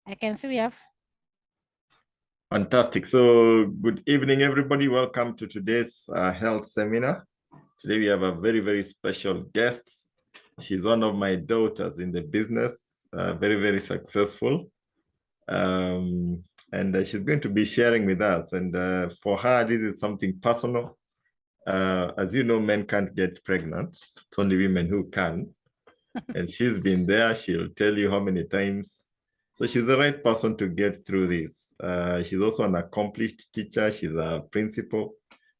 I can see we have. Fantastic. So good evening, everybody. Welcome to today's health seminar. Today we have a very, very special guest. She's one of my daughters in the business, very, very successful. And she's going to be sharing with us. And for her, this is something personal. As you know, men can't get pregnant. It's only women who can. And she's been there. She'll tell you how many times. So she's the right person to get through this. She's also an accomplished teacher. She's a principal,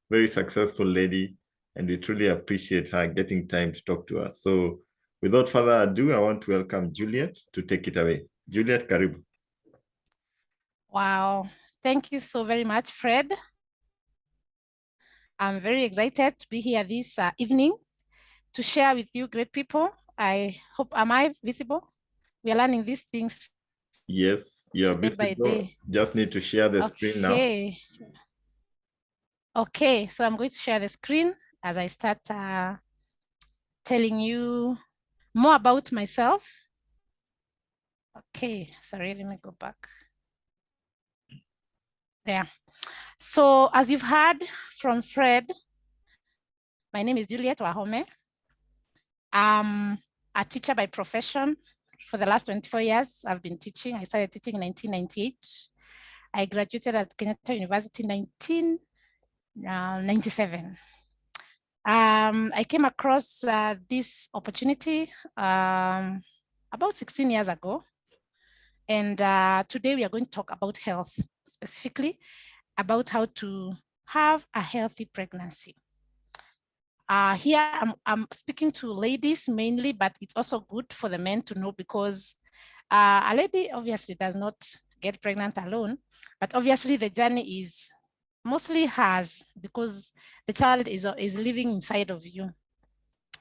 very successful lady, and we truly appreciate her getting time to talk to us. So without further ado, I want to welcome Juliet to take it away. Juliet, karibu. Wow. Thank you so very much, Fred. I'm very excited to be here this evening to share with you great people. I hope, am I visible? We are learning these things. Yes, you're day visible. by day. Just need to share the screen now. Okay, so I'm going to share the screen as I start telling you more about myself. Okay, sorry, let me go back. There. So as you've heard from Fred, my name is Juliet Wahome. I'm a teacher by profession. For the last 24 years, I've been teaching. I started teaching in 1998. I graduated at Kenyatta University in 1997. I came across this opportunity about 16 years ago. And today we are going to talk about health, specifically about how to have a healthy pregnancy. Here I'm speaking to ladies mainly, but it's also good for the men to know because a lady obviously does not get pregnant alone, but obviously the journey is mostly hers because the child is living inside of you.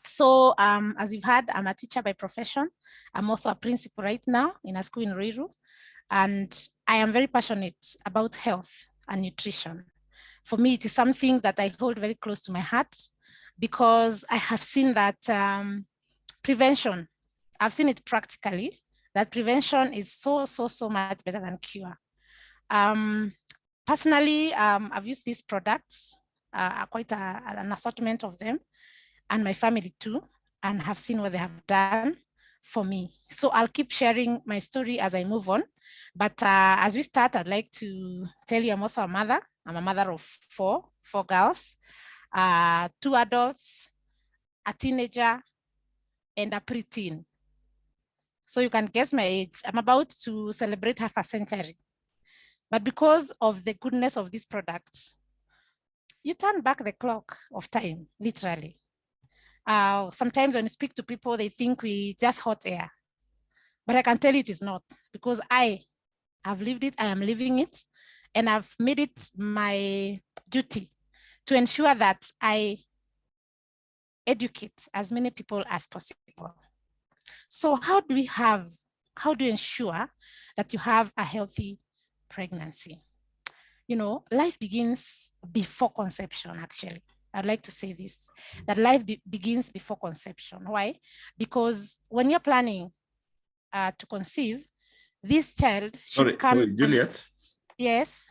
So as you've heard, I'm a teacher by profession. I'm also a principal right now in a school in Ruiru, and I am very passionate about health and nutrition. For me, it is something that I hold very close to my heart because I have seen that prevention, I've seen it practically, that prevention is so much better than cure. Personally, I've used these products, quite an assortment of them, and my family too, and have seen what they have done for me. So I'll keep sharing my story as I move on. But as we start, I'd like to tell you I'm also a mother. I'm a mother of four girls, 2 adults, a teenager, and a preteen. So you can guess my age. I'm about to celebrate half a century. But because of the goodness of these products, you turn back the clock of time, literally. Sometimes when you speak to people, they think we just hot air. But I can tell you it is not, because I have lived it, I am living it, and I've made it my duty to ensure that I educate as many people as possible. So how do you ensure that you have a healthy pregnancy? You know, life begins before conception, actually. I'd like to say this, that life begins before conception. Why? Because when you're planning to conceive, this child should come. Sorry, Juliet. Yes.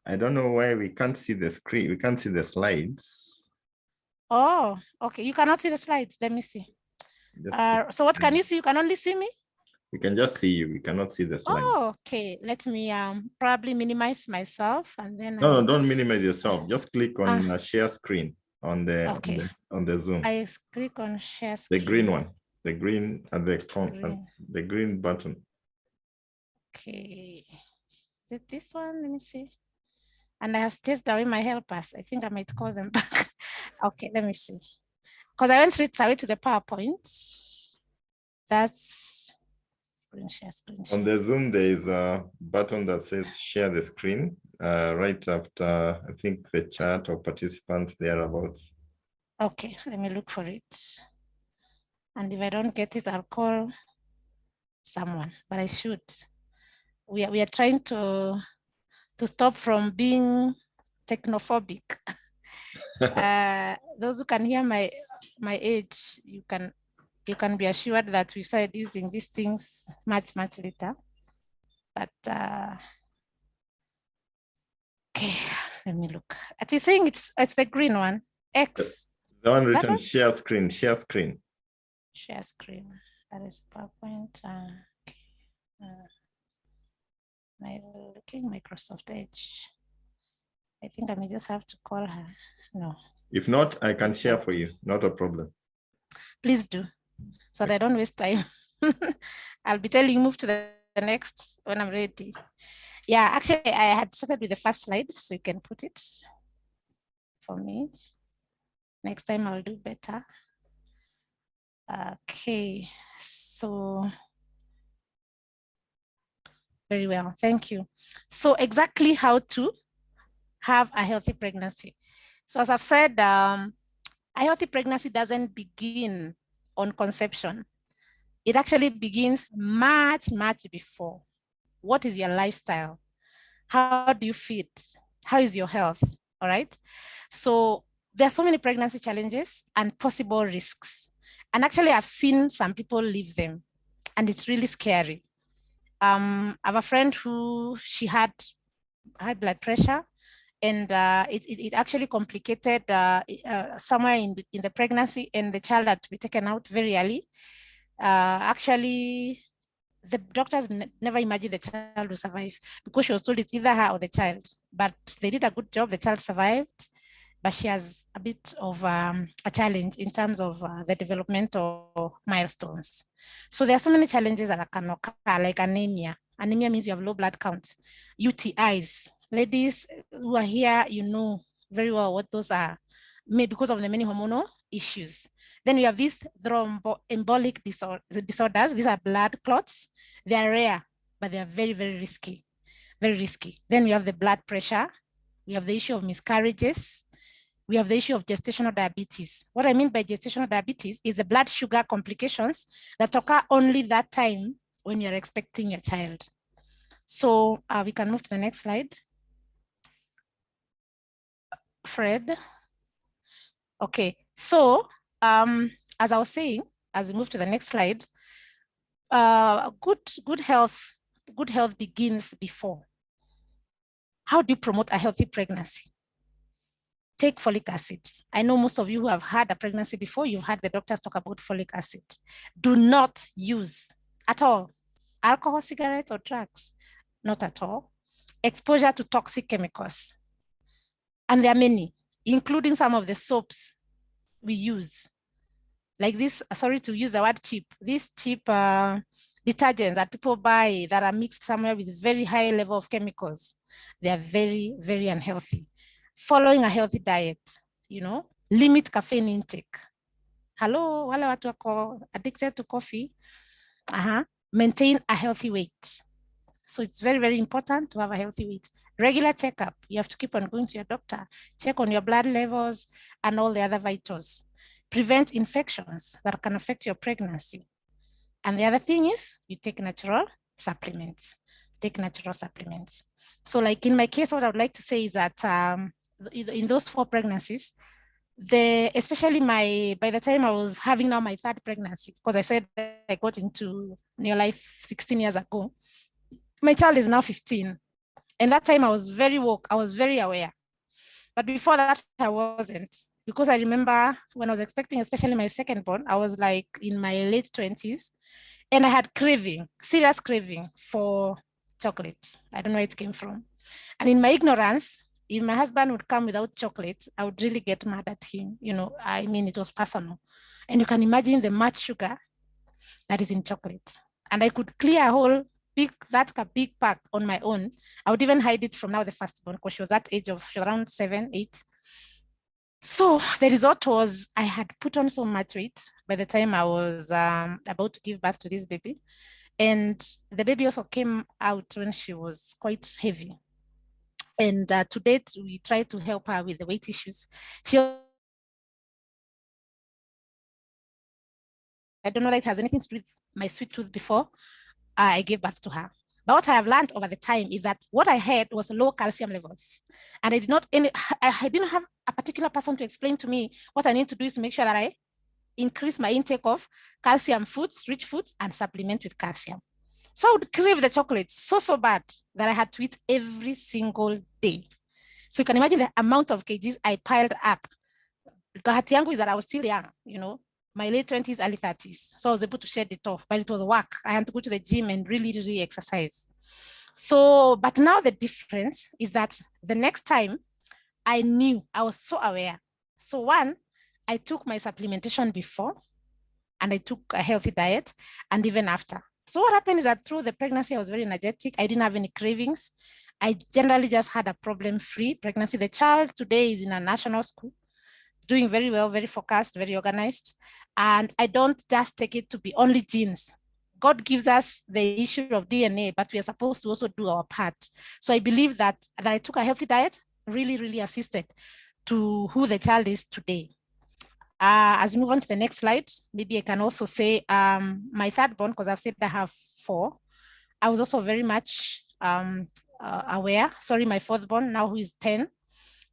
I don't know why we can't see the screen. We can't see the slides. Oh, okay. You cannot see the slides. Let me see. So what can you see? You can only see me? We can just see you. We cannot see the slide. Oh, okay. Let me probably minimize myself and then No, don't minimize yourself. Just click on share screen on the Zoom. I click on share screen. The green one. The green at the green button. Okay. Is it this one? Let me see. And I have chased away my helpers. I think I might call them back. Okay, let me see. Because I went straight away to the PowerPoint. That's screen share. On the Zoom, there is a button that says share the screen right after, I think, the chat or participants thereabouts. Okay, let me look for it. And if I don't get it, I'll call someone, but I should. We are trying to stop from being technophobic. Those who can hear my age, you can be assured that we started using these things much later. But okay, let me look. Are you saying it's the green one? X. The one written one? share screen, share screen. Share screen. That is PowerPoint. Okay. My looking Microsoft Edge. I think I may just have to call her. No. If not, I can share for you. Not a problem. Please do, so that I don't waste time. I'll be telling you move to the next when I'm ready. Yeah, actually, I had started with the first slide, so you can put it for me. Next time I'll do better. Okay, so very well, thank you. So exactly how to have a healthy pregnancy. So as I've said, a healthy pregnancy doesn't begin on conception. It actually begins much, much before. What is your lifestyle? How do you fit? How is your health? All right. So there are so many pregnancy challenges and possible risks. And actually, I've seen some people live them, and it's really scary. I have a friend who she had high blood pressure, and it actually complicated somewhere in the pregnancy, and the child had to be taken out very early. Actually, the doctors never imagined the child would survive because she was told it's either her or the child. But they did a good job. The child survived, but she has a bit of a challenge in terms of the developmental milestones. So there are so many challenges that can occur, like anemia. Anemia means you have low blood count. UTIs. Ladies who are here, you know very well what those are, because of the many hormonal issues. Then we have these thromboembolic disorders. These are blood clots. They are rare, but they are very, very risky. Very risky. Then we have the blood pressure. We have the issue of miscarriages. We have the issue of gestational diabetes. What I mean by gestational diabetes is the blood sugar complications that occur only that time when you're expecting your child. So we can move to the next slide. Fred. Okay, so as I was saying, as we move to the next slide, good health begins before. How do you promote a healthy pregnancy? Take folic acid. I know most of you who have had a pregnancy before, you've had the doctors talk about folic acid. Do not use at all alcohol, cigarettes, or drugs. Not at all. Exposure to toxic chemicals. And there are many, including some of the soaps we use. Like this, sorry to use the word cheap, these cheap detergents that people buy that are mixed somewhere with very high level of chemicals. They are very, very unhealthy. Following a healthy diet, limit caffeine intake. Hello, wale watu wako addicted to coffee. Maintain a healthy weight. So it's very, very important to have a healthy weight. Regular checkup. You have to keep on going to your doctor, check on your blood levels and all the other vitals. Prevent infections that can affect your pregnancy. And the other thing is you take natural supplements. Take natural supplements. So like in my case, what I would like to say is that in those 4 pregnancies, especially by the time I was having now my 3rd pregnancy, because I said I got into neolife 16 years ago, my child is now 15. And that time I was very woke, I was very aware. But before that, I wasn't. Because I remember when I was expecting, especially my second born, I was like in my late 20s. And I had serious craving for chocolate. I don't know where it came from. And in my ignorance, if my husband would come without chocolate, I would really get mad at him. I mean, it was personal. And you can imagine the much sugar that is in chocolate. And I could clear a whole big pack on my own. I would even hide it from now the firstborn because she was that age of around 7, 8. So the result was I had put on so much weight by the time I was about to give birth to this baby. And the baby also came out when she was quite heavy. And to date, we try to help her with the weight issues. I don't know that it has anything to do with my sweet tooth before I gave birth to her. But what I have learned over the time is that what I had was low calcium levels. And I didn't have a particular person to explain to me what I need to do is to make sure that I increase my intake of calcium foods, rich foods, and supplement with calcium. So I would crave the chocolate so bad that I had to eat every single day. So you can imagine the amount of kgs I piled up. Bahati yangu is that I was still young, my late 20s, early 30s. So I was able to shed it off, but it was work. I had to go to the gym and really exercise. So, but now the difference is that the next time I knew, I was so aware. So one, I took my supplementation before, and I took a healthy diet, and even after. So what happened is that through the pregnancy, I was very energetic. I didn't have any cravings. I generally just had a problem-free pregnancy. The child today is in a national school, doing very well, very focused, very organized. And I don't just take it to be only genes. God gives us the issue of DNA, but we are supposed to also do our part. So I believe that I took a healthy diet really assisted to who the child is today. As we move on to the next slide, maybe I can also say my third born, because I've said I have 4. I was also very much aware. Sorry, my fourth born, now who is 10.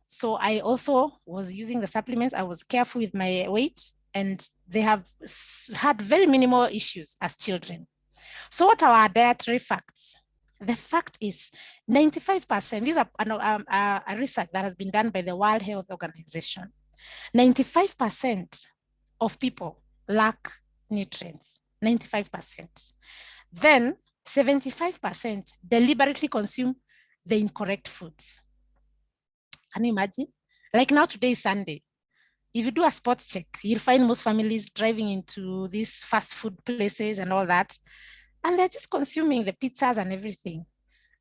So I also was using the supplements. I was careful with my weight, and they have had very minimal issues as children. So what are our dietary facts? The fact is 95%, these are a research that has been done by the World Health Organization. 95% of people lack nutrients, 95%. Then 75% deliberately consume the incorrect foods. Can you imagine? Like now, today is Sunday. If you do a spot check, you'll find most families driving into these fast food places and all that, and they're just consuming the pizzas and everything.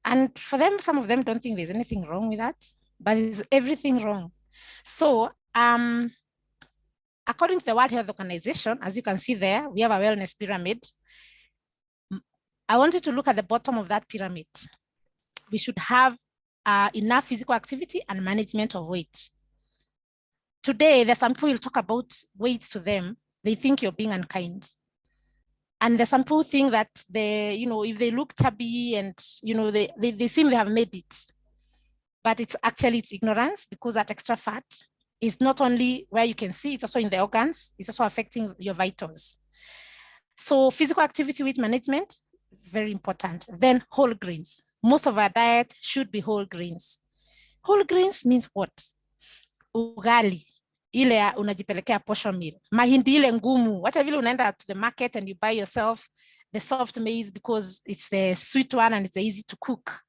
And for them, some of them don't think there's anything wrong with that, but there's everything wrong. So according to the World Health Organization, as you can see there, we have a wellness pyramid. I want you to look at the bottom of that pyramid. We should have enough physical activity and management of weight. Today, there's some people will talk about weight to them. They think you're being unkind. And there's some people think that if they look chubby and they seem they have made it. But it's ignorance, because that extra fat is not only where you can see, it's also in the organs. It's also affecting your vitals. So physical activity, weight management, very important. Then whole grains. Most of our diet should be whole grains. Whole grains means what? Ugali, ile unajipelekea portion meal. Mahindi ile ngumu. Wacha vile unaenda to the market and you buy yourself the soft maize because it's the sweet one and it's easy to cook.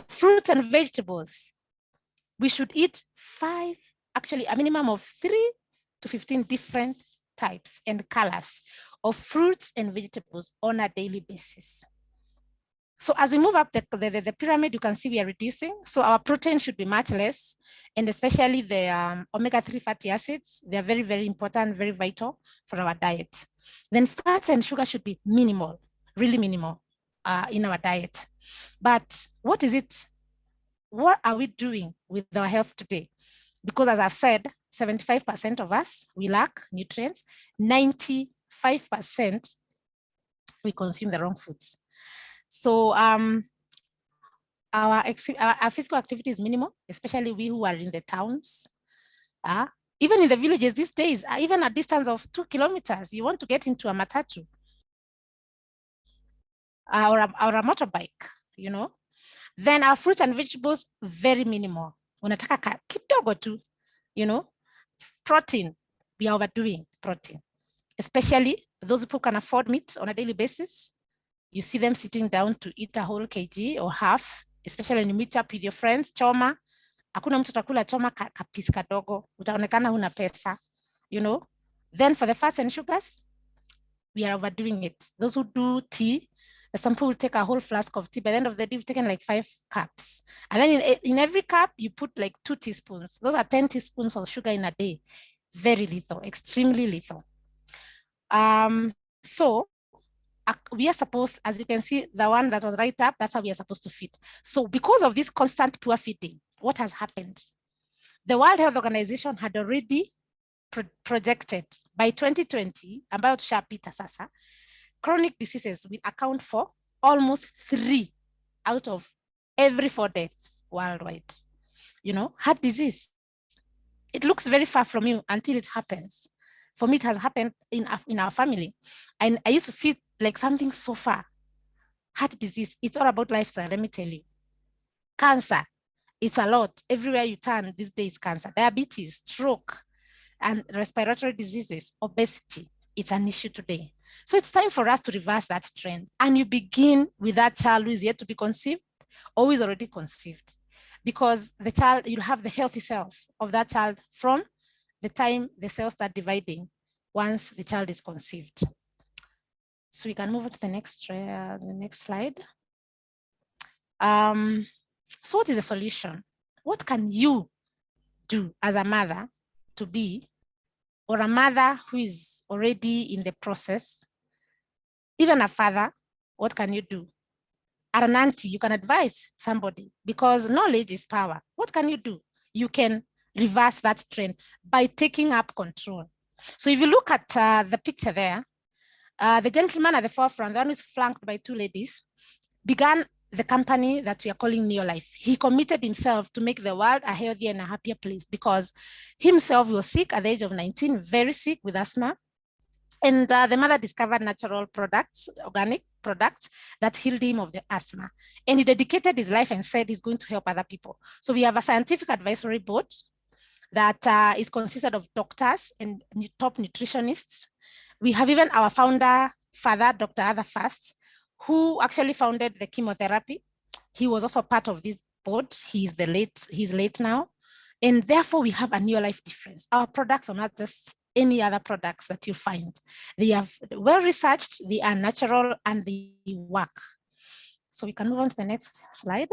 Fruits and vegetables. We should eat a minimum of 3 to 15 different types and colors of fruits and vegetables on a daily basis. So as we move up the pyramid, you can see we are reducing. So our protein should be much less, and especially the omega-3 fatty acids. They are very important, very vital for our diet. Then fats and sugar should be minimal, really minimal in our diet. But what is it? What are we doing with our health today? Because as I've said, 75% of us, we lack nutrients. 95% we consume the wrong foods. So our physical activity is minimal, especially we who are in the towns. Even in the villages these days, even a distance of 2 kilometers, you want to get into a matatu or a motorbike, Then our fruits and vegetables, very minimal. Unataka kidogo tu, Protein, we are overdoing protein. Especially those who can afford meat on a daily basis. You see them sitting down to eat a whole kg or half, especially when you meet up with your friends. Choma, hakuna mtu atakula choma kapisi kadogo, utaonekana huna pesa, Then for the fats and sugars, we are overdoing it. Those who do tea, some people will take a whole flask of tea. By the end of the day, you've taken like 5 cups. And then in every cup, you put like 2 teaspoons. Those are 10 teaspoons of sugar in a day. Very lethal, extremely lethal. So we are supposed, as you can see, the one that was right up, that's how we are supposed to feed. So because of this constant poor feeding, what has happened? The World Health Organization had already projected by 2020, ambayo tushapita sasa, chronic diseases will account for almost 3 out of every 4 deaths worldwide. Heart disease, it looks very far from you until it happens. For me, it has happened in our family. And I used to see like something so far. Heart disease, it's all about lifestyle, let me tell you. Cancer, it's a lot. Everywhere you turn these days, cancer. Diabetes, stroke, and respiratory diseases, obesity, it's an issue today. So it's time for us to reverse that trend. And you begin with that child who is yet to be conceived or who is already conceived. Because the child, you'll have the healthy cells of that child from the time the cells start dividing once the child is conceived. So we can move on to the next slide. So what is the solution? What can you do as a mother to be, or a mother who is already in the process, even a father, what can you do? At an auntie, you can advise somebody because knowledge is power. What can you do? You can reverse that trend by taking up control. So if you look at the picture there, the gentleman at the forefront, the one who's flanked by two ladies, began the company that we are calling Neolife. He committed himself to make the world a healthier and a happier place because himself was sick at the age of 19, very sick with asthma. And the mother discovered natural products, organic products that healed him of the asthma. And he dedicated his life and said he's going to help other people. So we have a scientific advisory board that is consisted of doctors and top nutritionists. We have even our founder, father, Dr. Arthur Fast, who actually founded the chemotherapy. He was also part of this board. He's late now. And therefore we have a Neolife difference. Our products are not just any other products that you find. They are well researched, they are natural, and they work. So we can move on to the next slide.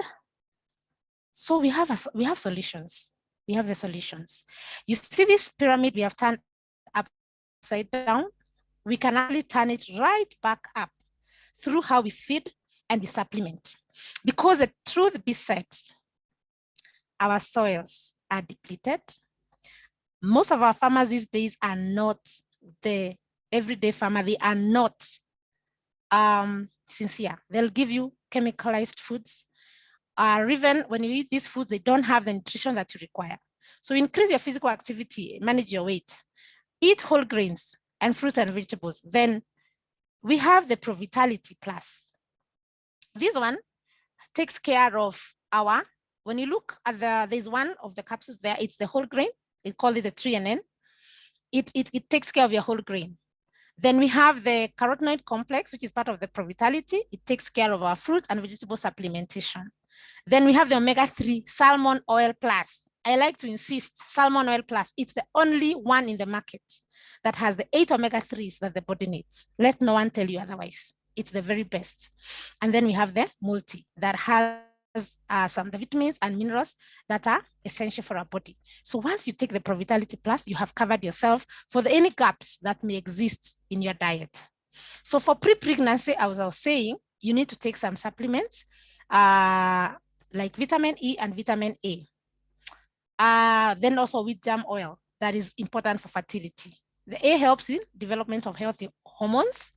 So we have solutions. We have the solutions. You see this pyramid we have turned upside down. We can actually turn it right back up through how we feed and we supplement. Because the truth be said, our soils are depleted. Most of our farmers these days are not the everyday farmer. They are not sincere. They'll give you chemicalized foods. Or even when you eat these foods, they don't have the nutrition that you require. So increase your physical activity, manage your weight, eat whole grains and fruits and vegetables. Then we have the Pro Vitality Plus. This one takes care of our, when you look at there's one of the capsules there, it's the whole grain. We call it the 3NN. It takes care of your whole grain. Then we have the carotenoid complex, which is part of the Pro Vitality. It takes care of our fruit and vegetable supplementation. Then we have the omega-3 salmon oil plus. I like to insist, salmon oil plus. It's the only one in the market that has the 8 omega-3s that the body needs. Let no one tell you otherwise. It's the very best. And then we have the multi that has some of the vitamins and minerals that are essential for our body. So once you take the Pro Vitality Plus, you have covered yourself for any gaps that may exist in your diet. So for pre-pregnancy, as I was saying, you need to take some supplements like vitamin E and vitamin A. Then also wheat germ oil, that is important for fertility. The A helps in development of healthy hormones.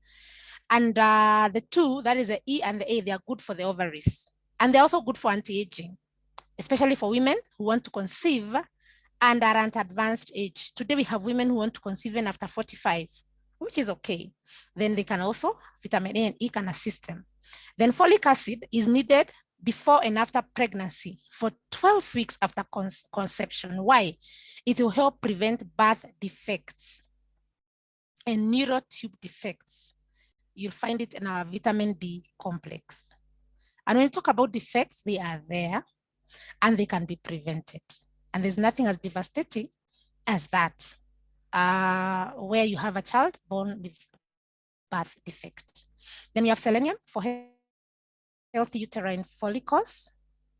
And the two, that is the E and the A, they are good for the ovaries. And they're also good for anti-aging, especially for women who want to conceive and are at advanced age. Today we have women who want to conceive even after 45, which is okay. Then they can also, vitamin A and E can assist them. Then folic acid is needed before and after pregnancy for 12 weeks after conception. Why? It will help prevent birth defects and neurotube defects. You'll find it in our vitamin B complex. And when you talk about defects, they are there and they can be prevented. And there's nothing as devastating as that, where you have a child born with birth defect. Then you have selenium for healthy uterine follicles,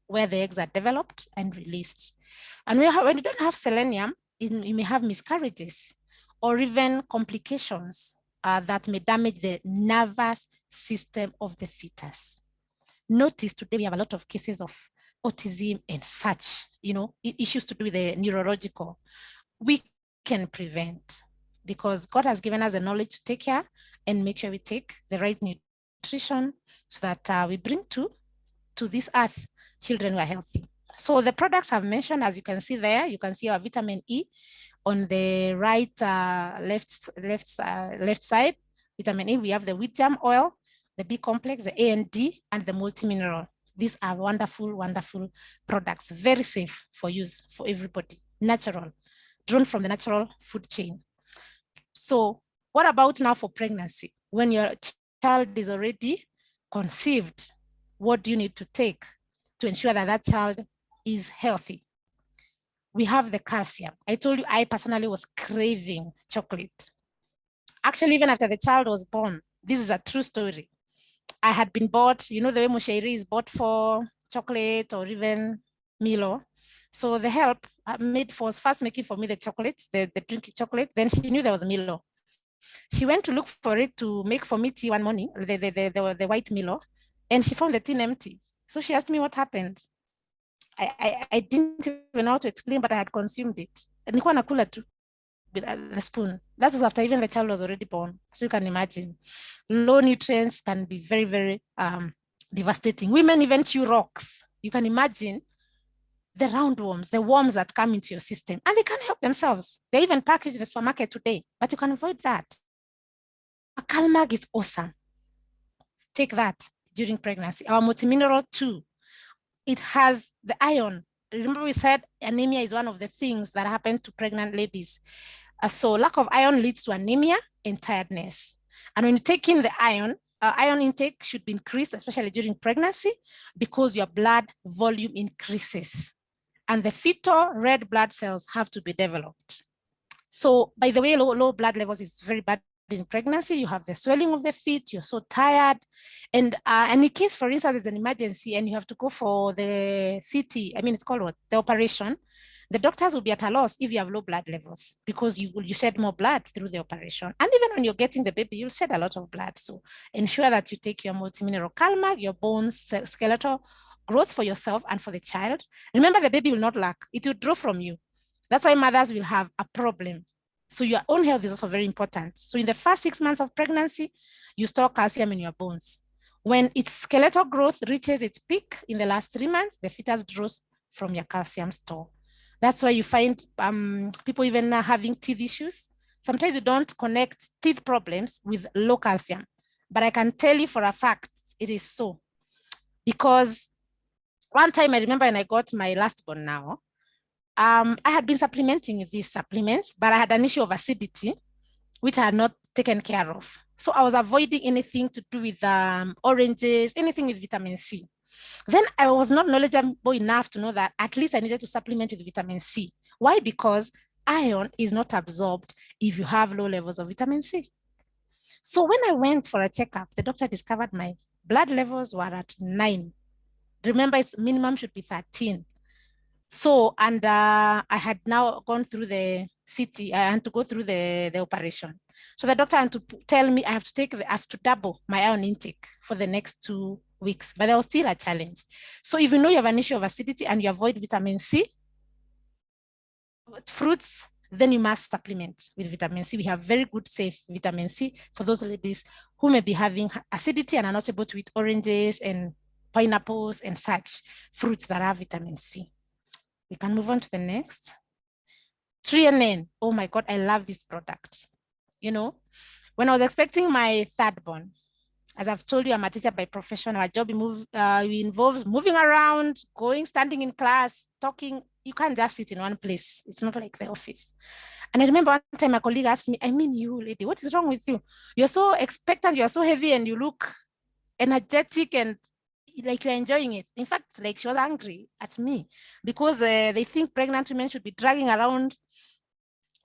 where the eggs are developed and released. And when you don't have selenium, you may have miscarriages or even complications that may damage the nervous system of the fetus. Notice today we have a lot of cases of autism and such, issues to do with the neurological. We can prevent because God has given us the knowledge to take care and make sure we take the right nutrition so that we bring to this earth children who are healthy. So the products I've mentioned, as you can see there, you can see our vitamin E on the right, left side. Vitamin E, we have the wheat germ oil. the B complex, the A and D, and the multimineral. These are wonderful, wonderful products, very safe for use for everybody, natural, drawn from the natural food chain. So what about now for pregnancy? When your child is already conceived, what do you need to take to ensure that that child is healthy? We have the calcium. I told you I personally was craving chocolate. Actually, even after the child was born, this is a true story. I had been bought, you know, the way Mushairi is bought for chocolate or even Milo. So the help was first making for me the chocolates, the drinking chocolate. Then she knew there was Milo. She went to look for it to make for me tea one morning, the white Milo, and she found the tin empty. So she asked me what happened. I didn't even know how to explain, but I had consumed it. Nilikuwa nakula tu with the spoon. That was after even the child was already born. So you can imagine, low nutrients can be very, very devastating. Women even chew rocks. You can imagine the roundworms, the worms that come into your system, and they can't help themselves. They're even packaged in the supermarket today, but you can avoid that. A CalMag is awesome. Take that during pregnancy. Our multimineral too. It has the iron. Remember we said anemia is one of the things that happen to pregnant ladies. So lack of iron leads to anemia and tiredness. And when you take in the iron intake should be increased, especially during pregnancy, because your blood volume increases. And the fetal red blood cells have to be developed. So by the way, low blood levels is very bad in pregnancy. You have the swelling of the feet, you're so tired. And in case, for instance, there's an emergency and you have to go for the CT, I mean, it's called what? The operation. The doctors will be at a loss if you have low blood levels because you shed more blood through the operation. And even when you're getting the baby, you'll shed a lot of blood. So ensure that you take your multimineral CalMag, your bones, skeletal growth for yourself and for the child. Remember, the baby will not lack. It will draw from you. That's why mothers will have a problem. So your own health is also very important. So in the first 6 months of pregnancy, you store calcium in your bones. When its skeletal growth reaches its peak in the last 3 months, the fetus draws from your calcium store. That's why you find people even having teeth issues. Sometimes you don't connect teeth problems with low calcium, but I can tell you for a fact it is so. Because one time I remember when I got my last born now, I had been supplementing with these supplements, but I had an issue of acidity, which I had not taken care of. So I was avoiding anything to do with oranges, anything with vitamin C. Then I was not knowledgeable enough to know that at least I needed to supplement with vitamin C. Why? Because iron is not absorbed if you have low levels of vitamin C. So when I went for a checkup, the doctor discovered my blood levels were at 9. Remember, its minimum should be 13. So, and I had now gone through the CT, I had to go through the operation. So the doctor had to tell me I have to double my iron intake for the next 2 weeks, but there was still a challenge. So if you know you have an issue of acidity and you avoid vitamin C, fruits, then you must supplement with vitamin C. We have very good, safe vitamin C for those ladies who may be having acidity and are not able to eat oranges and pineapples and such fruits that have vitamin C. We can move on to the next. Trianen. Oh my God, I love this product. You know, when I was expecting my third born, as I've told you, I'm a teacher by profession. Our job involves moving around, standing in class, talking. You can't just sit in one place. It's not like the office. And I remember one time my colleague asked me, I mean, you lady, what is wrong with you? You're so expectant, you're so heavy, and you look energetic and like you're enjoying it. In fact, like she was angry at me because they think pregnant women should be dragging around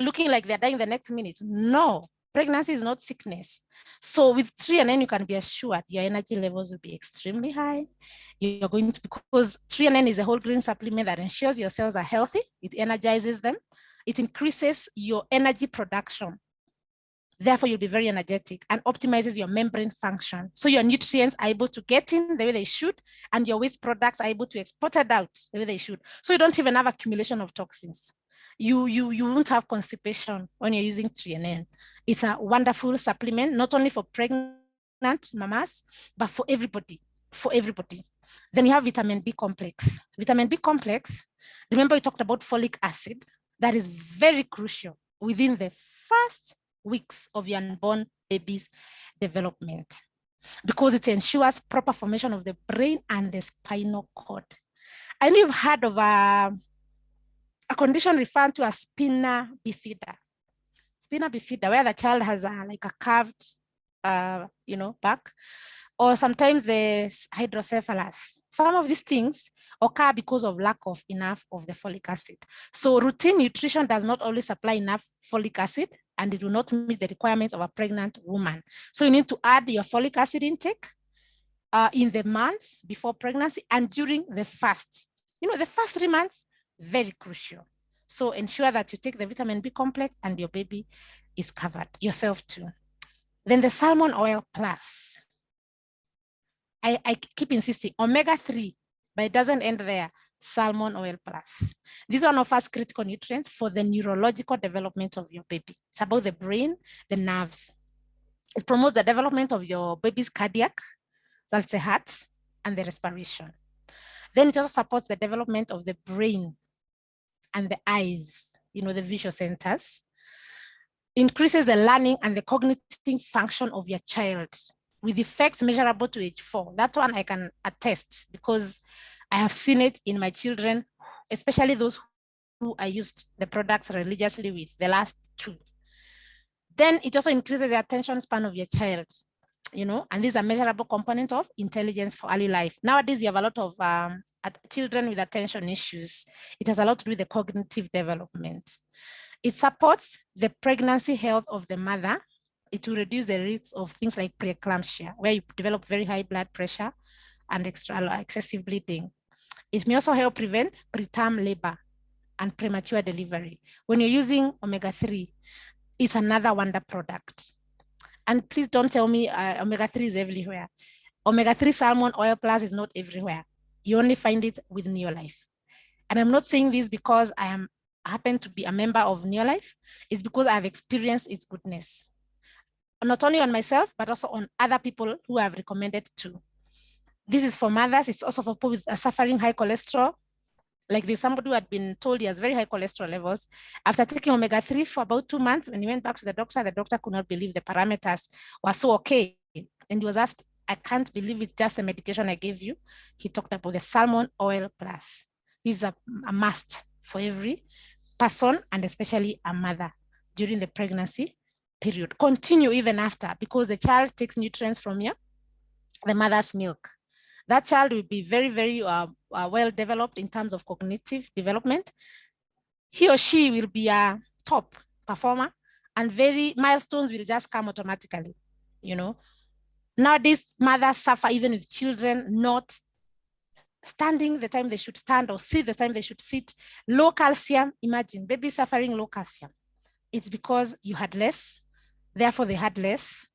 looking like they're dying the next minute. No, pregnancy is not sickness. So with Trianen, you can be assured your energy levels will be extremely high. You're going to, because Trianen is a whole grain supplement that ensures your cells are healthy. It energizes them. It increases your energy production. Therefore, you'll be very energetic and optimizes your membrane function. So your nutrients are able to get in the way they should, and your waste products are able to export it out the way they should. So you don't even have accumulation of toxins. You won't have constipation when you're using Trianen. It's a wonderful supplement, not only for pregnant mamas, but for everybody, Then you have vitamin B complex. Vitamin B complex, remember we talked about folic acid. That is very crucial within the first weeks of your unborn baby's development. because it ensures proper formation of the brain and the spinal cord. I know you've heard of a condition referred to as spina bifida. Spina bifida, where the child has like a curved, back, or sometimes the hydrocephalus. Some of these things occur because of lack of enough of the folic acid. So routine nutrition does not always supply enough folic acid, and it will not meet the requirements of a pregnant woman. So you need to add your folic acid intake in the months before pregnancy and during the fast. The first 3 months, very crucial. So ensure that you take the vitamin B complex and your baby is covered, yourself too. Then the salmon oil plus. I keep insisting, omega-3, but it doesn't end there. Salmon oil plus. This one offers critical nutrients for the neurological development of your baby. It's about the brain, the nerves. It promotes the development of your baby's cardiac, that's the heart, and the respiration. Then it also supports the development of the brain and the eyes, the visual centers. Increases the learning and the cognitive function of your child with effects measurable to age 4. That one I can attest because I have seen it in my children, especially those who I used the products religiously with, the last 2. Then it also increases the attention span of your child, and these are measurable component of intelligence for early life. Nowadays, you have a lot of children with attention issues. It has a lot to do with the cognitive development. It supports the pregnancy health of the mother. It will reduce the risks of things like preeclampsia, where you develop very high blood pressure and excessive bleeding. It may also help prevent preterm labor and premature delivery. When you're using omega-3, it's another wonder product. And please don't tell me omega-3 is everywhere. Omega-3 salmon oil plus is not everywhere. You only find it with Neolife. And I'm not saying this because I happen to be a member of Neolife. It's because I've experienced its goodness. Not only on myself, but also on other people who have recommended too. This is for mothers. It's also for people with suffering high cholesterol. Like there's somebody who had been told he has very high cholesterol levels. After taking omega-3 for about 2 months, when he went back to the doctor could not believe the parameters were so okay. And he was asked, I can't believe it's just the medication I gave you. He talked about the salmon oil plus. This is a must for every person and especially a mother during the pregnancy period. Continue even after, because the child takes nutrients from the mother's milk. That child will be very, very well developed in terms of cognitive development. He or she will be a top performer, and very milestones will just come automatically. Nowadays, mothers suffer even with children not standing the time they should stand or sit the time they should sit. Low calcium, imagine baby suffering low calcium. It's because you had less, therefore they had less.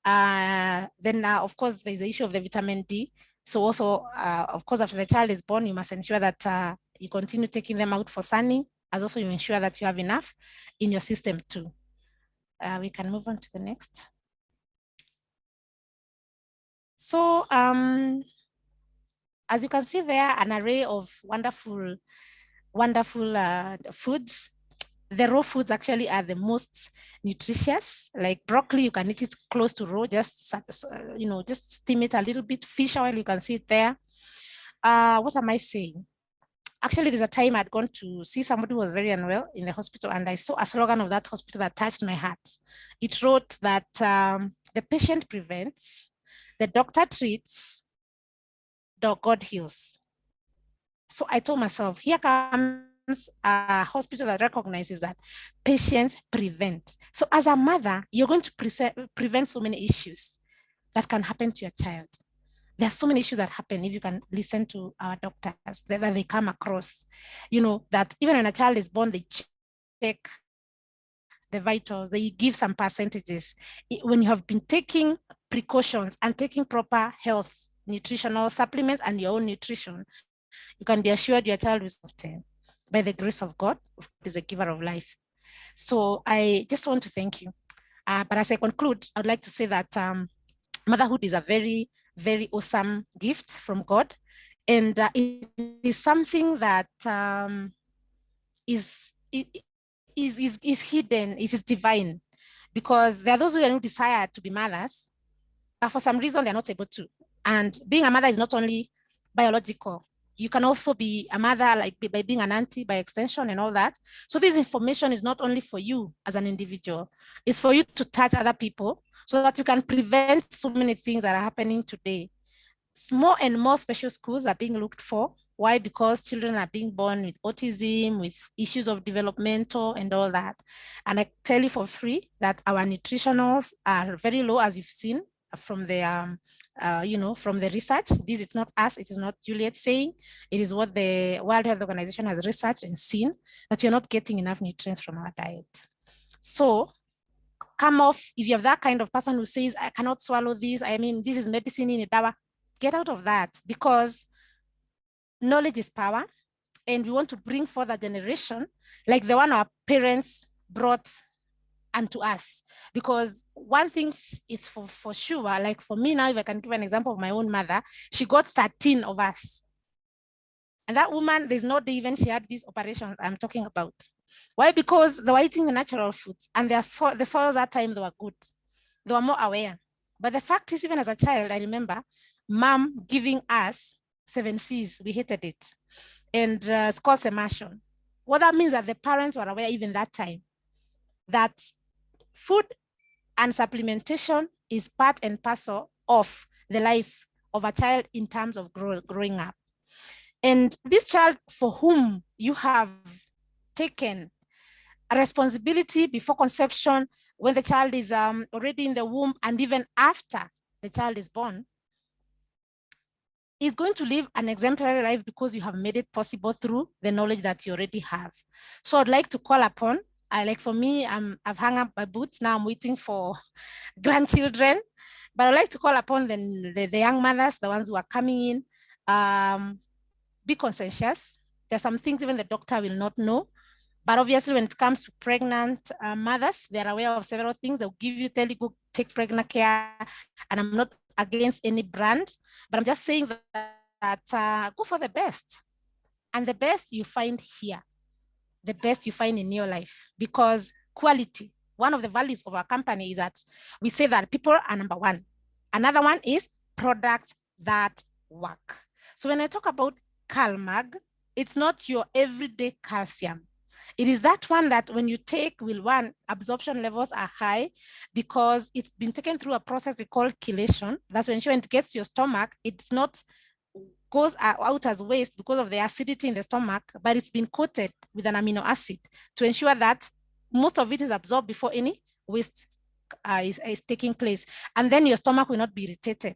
Then of course, there's the issue of the vitamin D. So also, of course, after the child is born, you must ensure that you continue taking them out for sunning, as also you ensure that you have enough in your system too. We can move on to the next. So as you can see there, an array of wonderful foods. The raw foods actually are the most nutritious. Like broccoli, you can eat it close to raw, just steam it a little bit. Fish oil, you can see it there. What am I saying? Actually, there's a time I'd gone to see somebody who was very unwell in the hospital, and I saw a slogan of that hospital that touched my heart. It wrote that the patient prevents, the doctor treats, the God heals. So I told myself, here comes a hospital that recognizes that patients prevent. So as a mother, you're going to prevent so many issues that can happen to your child. There are so many issues that happen if you can listen to our doctors that they come across, that even when a child is born, they check the vitals, they give some percentages. When you have been taking precautions and taking proper health, nutritional supplements and your own nutrition, you can be assured your child will obtain by the grace of God, who is a giver of life. So I just want to thank you. But as I conclude, I would like to say that motherhood is a very, very awesome gift from God. And it is something that is hidden, it is divine, because there are those who desire to be mothers, but for some reason they're not able to. And being a mother is not only biological. You can also be a mother like by being an auntie by extension and all that. So this information is not only for you as an individual, it's for you to touch other people so that you can prevent so many things that are happening today. More and more special schools are being looked for. Why? Because children are being born with autism, with issues of developmental and all that. And I tell you for free that our nutritionals are very low, as you've seen from the from the research. This is not us, it is not Juliet saying, it is what the World Health Organization has researched and seen, that we're not getting enough nutrients from our diet. So come off, if you have that kind of person who says, I cannot swallow this, I mean, this is medicine in a dawa, get out of that, because knowledge is power, and we want to bring forth a generation like the one our parents brought unto us. Because one thing is for sure, like for me now, if I can give an example of my own mother, she got 13 of us. And that woman, there's no day even she had these operations I'm talking about. Why? Because they were eating the natural foods, and the soils that time, they were good. They were more aware. But the fact is, even as a child, I remember mom giving us 7 C's. We hated it. And it's called immersion. What that means that the parents were aware even that time that food and supplementation is part and parcel of the life of a child in terms of growing up. And this child for whom you have taken a responsibility before conception, when the child is already in the womb, and even after the child is born, is going to live an exemplary life because you have made it possible through the knowledge that you already have. So I'd like to call upon, like for me, I've hung up my boots, now I'm waiting for grandchildren, but I'd like to call upon the young mothers, the ones who are coming in, be conscientious. There's some things even the doctor will not know. But obviously, when it comes to pregnant mothers, they're aware of several things. They'll give you, tell you, go take pregnant care. And I'm not against any brand, but I'm just saying that go for the best. And the best you find here, the best you find in your life, because quality, one of the values of our company is that we say that people are number one. Another one is products that work. So when I talk about CalMag, it's not your everyday calcium. It is that one that when you take, absorption levels are high because it's been taken through a process we call chelation. That's when it gets to your stomach, it's not goes out as waste because of the acidity in the stomach, but it's been coated with an amino acid to ensure that most of it is absorbed before any waste is taking place. And then your stomach will not be irritated.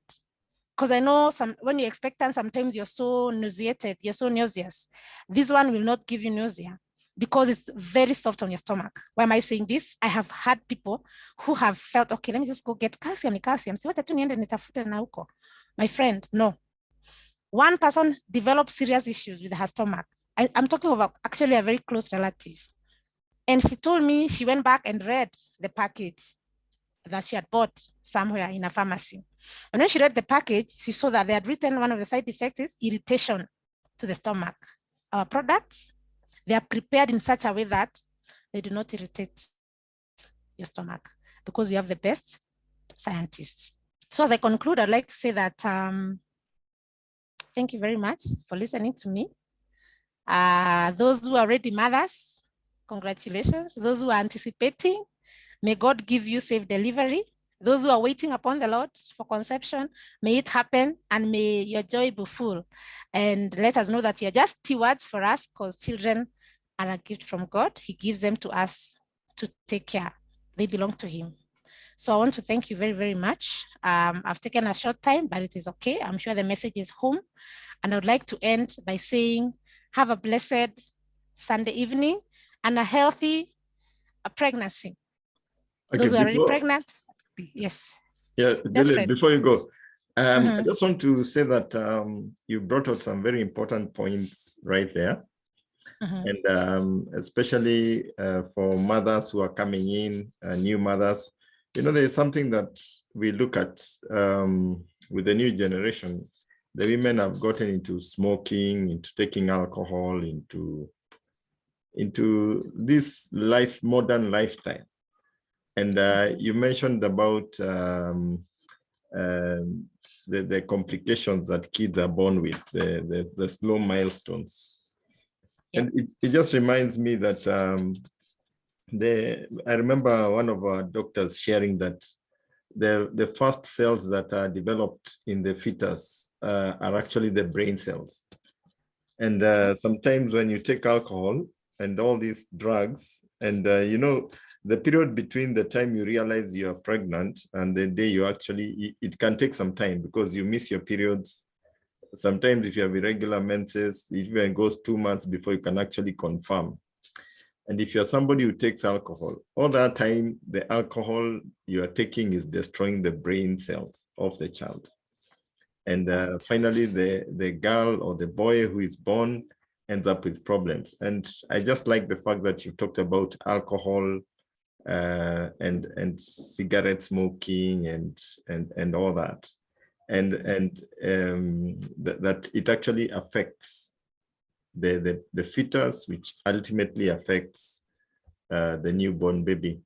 Because I know when you're expectant, sometimes you're so nauseated, you're so nauseous. This one will not give you nausea because it's very soft on your stomach. Why am I saying this? I have had people who have felt, okay, let me just go get calcium. My friend, no. One person developed serious issues with her stomach. I'm talking about actually a very close relative. And she told me she went back and read the package that she had bought somewhere in a pharmacy. And when she read the package, she saw that they had written one of the side effects is irritation to the stomach. Our products, they are prepared in such a way that they do not irritate your stomach because you have the best scientists. So as I conclude, I'd like to say that thank you very much for listening to me. Those who are already mothers, congratulations. Those who are anticipating, may God give you safe delivery. Those who are waiting upon the Lord for conception, may it happen and may your joy be full. And let us know that you are just stewards for us because children are a gift from God. He gives them to us to take care. They belong to him. So I want to thank you very, very much. I've taken a short time, but it is okay. I'm sure the message is home. And I would like to end by saying, have a blessed Sunday evening and a healthy pregnancy. Okay, those who are already pregnant, yes. Yeah, Juliet, before you go, I just want to say that you brought out some very important points right there. And especially for mothers who are coming in, new mothers, there's something that we look at with the new generation. The women have gotten into smoking, into taking alcohol, into this modern lifestyle. And you mentioned about the complications that kids are born with, the slow milestones. Yep. And it just reminds me that I remember one of our doctors sharing that the first cells that are developed in the fetus are actually the brain cells. And sometimes when you take alcohol and all these drugs, and you know, the period between the time you realize you're pregnant and the day you actually, it can take some time because you miss your periods. Sometimes if you have irregular menses, it even goes 2 months before you can actually confirm. And if you're somebody who takes alcohol, all that time, the alcohol you are taking is destroying the brain cells of the child. And finally, the girl or the boy who is born ends up with problems. And I just like the fact that you talked about alcohol and cigarette smoking and all that. And that it actually affects the fetus, which ultimately affects the newborn baby.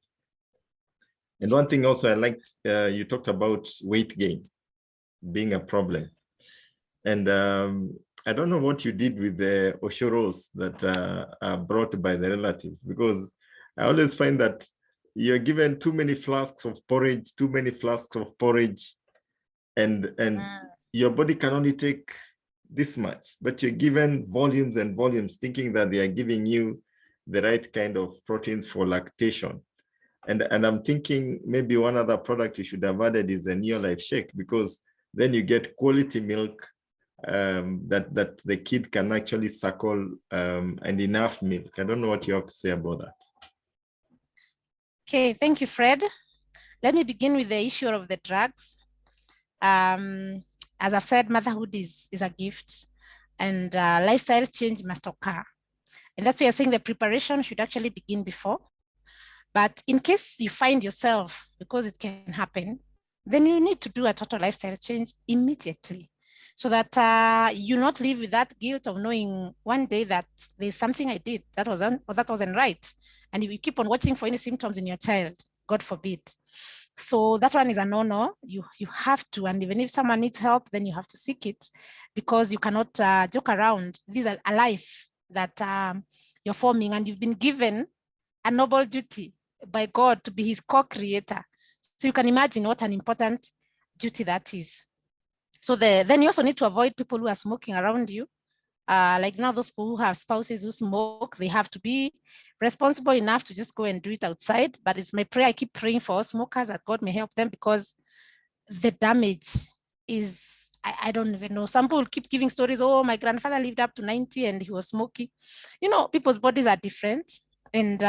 And one thing also I liked, you talked about weight gain being a problem. And I don't know what you did with the oshoros that are brought by the relatives, because I always find that you're given too many flasks of porridge, and your body can only take this much, but you're given volumes and volumes thinking that they are giving you the right kind of proteins for lactation. And I'm thinking maybe one other product you should have added is a Neolife shake, because then you get quality milk that the kid can actually suckle and enough milk. I don't know what you have to say about that. Okay, thank you, Fred. Let me begin with the issue of the drugs. As I've said, motherhood is a gift, and lifestyle change must occur. And that's why you're saying the preparation should actually begin before. But in case you find yourself, because it can happen, then you need to do a total lifestyle change immediately, so that you not live with that guilt of knowing one day that there's something I did that wasn't right. And if you keep on watching for any symptoms in your child, God forbid. So that one is a no-no. You have to, and even if someone needs help, then you have to seek it, because you cannot joke around. These are a life that you're forming, and you've been given a noble duty by God to be his co-creator. So you can imagine what an important duty that is. So then you also need to avoid people who are smoking around you. Like now, those people who have spouses who smoke, they have to be responsible enough to just go and do it outside. But it's my prayer, I keep praying for all smokers that God may help them, because the damage is, I don't even know. Some people keep giving stories. Oh, my grandfather lived up to 90 and he was smoking. You know, people's bodies are different, and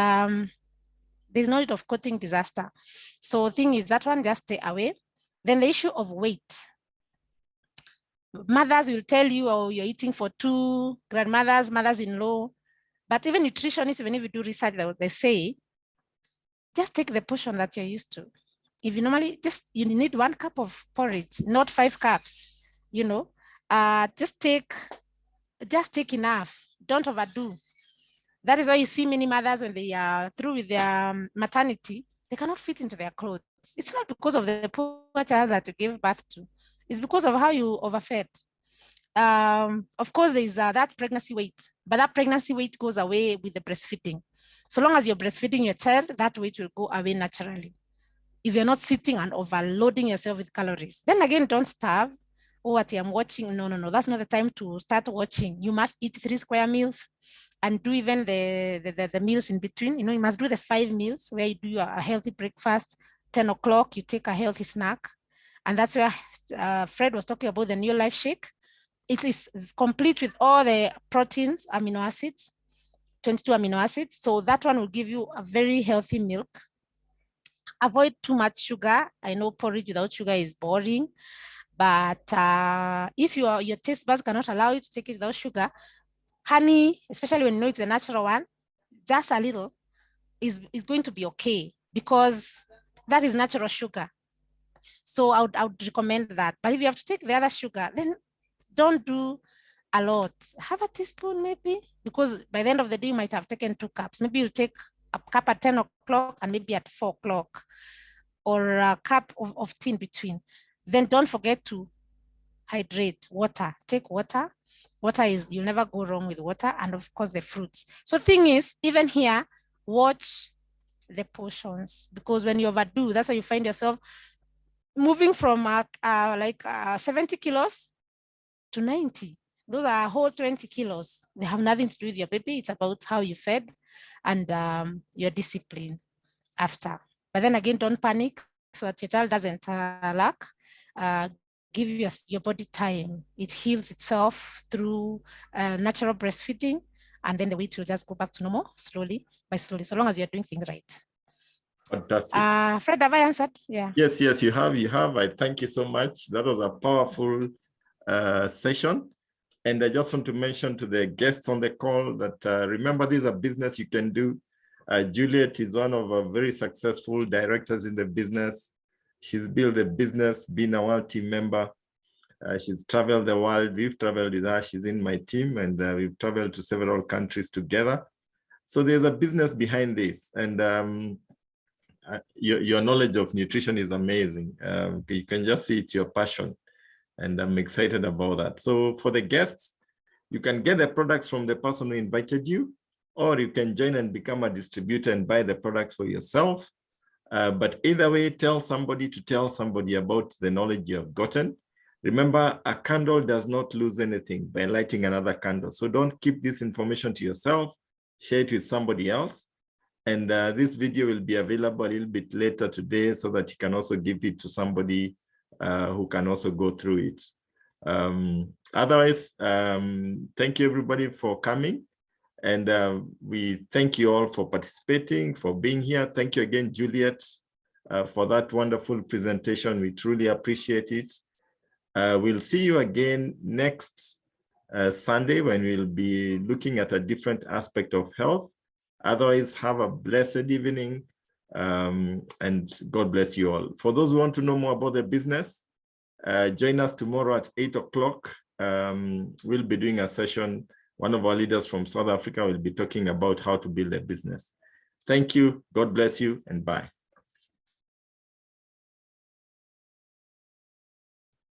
there's no need of quoting disaster. So the thing is, that one, just stay away. Then the issue of weight. Mothers will tell you, oh, you're eating for two, grandmothers, mothers-in-law. But even nutritionists, even if you do research, they say, just take the portion that you're used to. If you normally you need 1 cup of porridge, not 5 cups, you know, just take enough. Don't overdo. That is why you see many mothers, when they are through with their maternity, they cannot fit into their clothes. It's not because of the poor child that you gave birth to. It's because of how you overfed. Of course, there's that pregnancy weight, but that pregnancy weight goes away with the breastfeeding. So long as you're breastfeeding your child, that weight will go away naturally. If you're not sitting and overloading yourself with calories, then again, don't starve. Oh, what I'm watching. No. That's not the time to start watching. You must eat 3 square meals and do even the meals in between. You know, you must do the 5 meals where you do a healthy breakfast. 10 o'clock, you take a healthy snack. And that's where Fred was talking about the Neolife shake. It is complete with all the proteins, amino acids, 22 amino acids. So that one will give you a very healthy milk. Avoid too much sugar. I know porridge without sugar is boring, but if your taste buds cannot allow you to take it without sugar, honey, especially when you know it's a natural one, just a little is going to be okay, because that is natural sugar. So I would recommend that. But if you have to take the other sugar, then don't do a lot. Have a teaspoon maybe, because by the end of the day, you might have taken 2 cups. Maybe you'll take a cup at 10 o'clock and maybe at 4 o'clock, or a cup of tea in between. Then don't forget to hydrate. Water, take water. Water is, you'll never go wrong with water, and of course the fruits. So thing is, even here, watch the portions, because when you overdo, that's why you find yourself moving from 70 kilos to 90. Those are a whole 20 kilos. They have nothing to do with your baby. It's about how you fed and your discipline after. But then again, don't panic so that your child doesn't lack. Give your body time. It heals itself through natural breastfeeding, and then the weight will just go back to normal slowly by slowly, so long as you're doing things right. Fantastic. Fred, have I answered? Yeah. Yes, you have. I thank you so much. That was a powerful session. And I just want to mention to the guests on the call that remember, this is a business you can do. Juliet is one of our very successful directors in the business. She's built a business, been a world team member. She's traveled the world. We've traveled with her. She's in my team, and we've traveled to several countries together. So there's a business behind this. And your knowledge of nutrition is amazing. You can just see it's your passion. And I'm excited about that. So for the guests, you can get the products from the person who invited you, or you can join and become a distributor and buy the products for yourself. But either way, tell somebody to tell somebody about the knowledge you have gotten. Remember, a candle does not lose anything by lighting another candle. So don't keep this information to yourself, share it with somebody else. And this video will be available a little bit later today so that you can also give it to somebody who can also go through it. Otherwise, thank you everybody for coming. And we thank you all for participating, for being here. Thank you again, Juliet, for that wonderful presentation. We truly appreciate it. We'll see you again next Sunday when we'll be looking at a different aspect of health. Otherwise, have a blessed evening, and God bless you all. For those who want to know more about the business, join us tomorrow at 8 o'clock. We'll be doing a session. One of our leaders from South Africa will be talking about how to build a business. Thank you. God bless you, and bye.